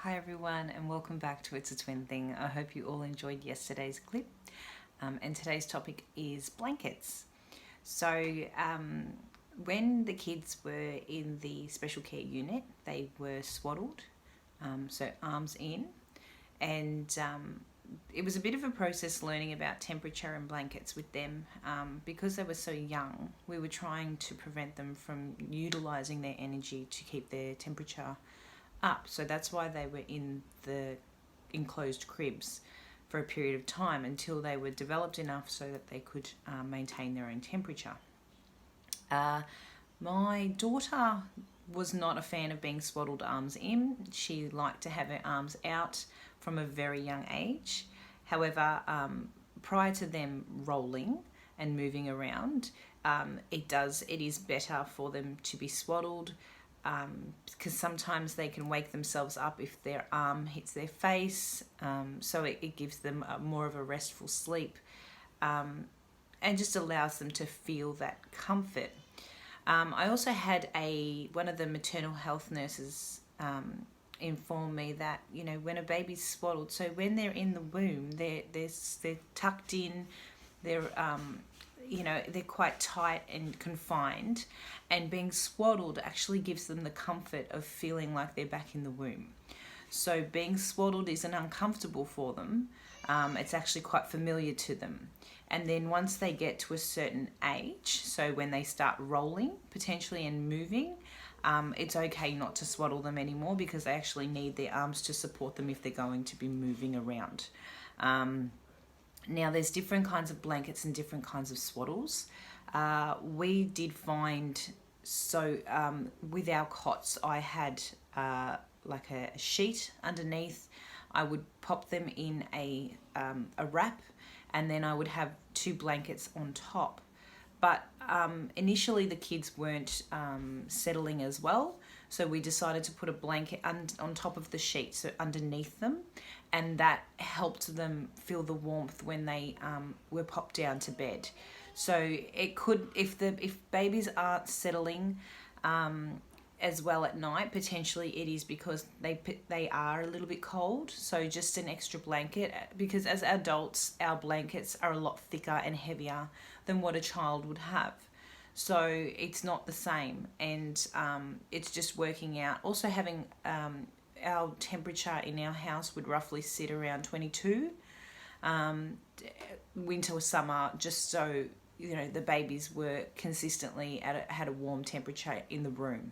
Hi everyone, and welcome back to It's a Twin Thing. I hope you all enjoyed yesterday's clip. And today's topic is blankets. When the kids were in the special care unit, they were swaddled, so arms in, and it was a bit of a process learning about temperature and blankets with them. Because they were so young, we were trying to prevent them from utilising their energy to keep their temperature up. So that's why they were in the enclosed cribs for a period of time until they were developed enough so that they could maintain their own temperature. My daughter was not a fan of being swaddled arms in. She liked to have her arms out from a very young age. However, prior to them rolling and moving around, it is better for them to be swaddled, because sometimes they can wake themselves up if their arm hits their face, so it gives them more of a restful sleep, and just allows them to feel that comfort. I also had one of the maternal health nurses inform me that, when a baby's swaddled, so when they're in the womb, they're tucked in, they're they're quite tight and confined, and being swaddled actually gives them the comfort of feeling like they're back in the womb. So being swaddled isn't uncomfortable for them. It's actually quite familiar to them. And then once they get to a certain age, so when they start rolling potentially and moving, it's okay not to swaddle them anymore, because they actually need their arms to support them if they're going to be moving around. Now, there's different kinds of blankets and different kinds of swaddles. We did find, with our cots, I had like a sheet underneath. I would pop them in a wrap, and then I would have two blankets on top. But initially the kids weren't settling as well, so we decided to put a blanket on top of the sheet, so underneath them, and that helped them feel the warmth when they were popped down to bed. So it could, if babies aren't settling as well at night, potentially it is because they are a little bit cold. So just an extra blanket, because as adults our blankets are a lot thicker and heavier than what a child would have. So it's not the same, and it's just working out. Also having our temperature in our house would roughly sit around 22, winter or summer, just so the babies were consistently had a warm temperature in the room.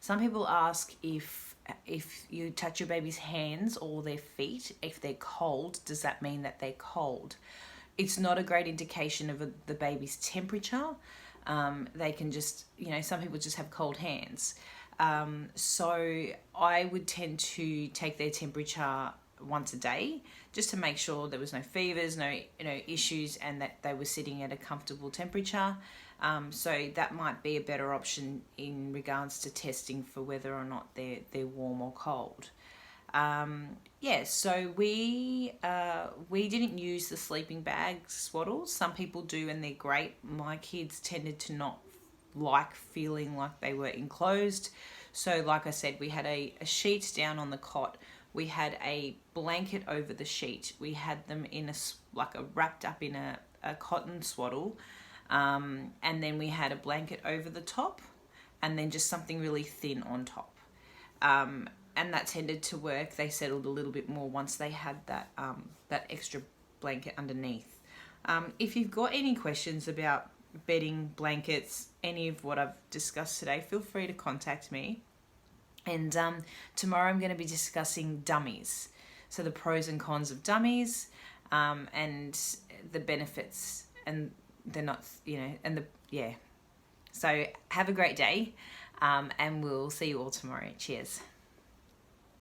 Some people ask if you touch your baby's hands or their feet, if they're cold, does that mean that they're cold? It's not a great indication of the baby's temperature. They can just, some people just have cold hands. So I would tend to take their temperature once a day, just to make sure there was no fevers, no issues, and that they were sitting at a comfortable temperature. So that might be a better option in regards to testing for whether or not they're warm or cold. So we didn't use the sleeping bag swaddles. Some people do, and they're great. My kids tended to not like feeling like they were enclosed. So like I said, we had a sheet down on the cot. We had a blanket over the sheet. We had them in wrapped up in a cotton swaddle. And then we had a blanket over the top, and then just something really thin on top. And that tended to work. They settled a little bit more once they had that extra blanket underneath. If you've got any questions about bedding, blankets, any of what I've discussed today, feel free to contact me. And tomorrow I'm going to be discussing dummies. So the pros and cons of dummies, and the benefits, and they're not, So have a great day, and we'll see you all tomorrow. Cheers.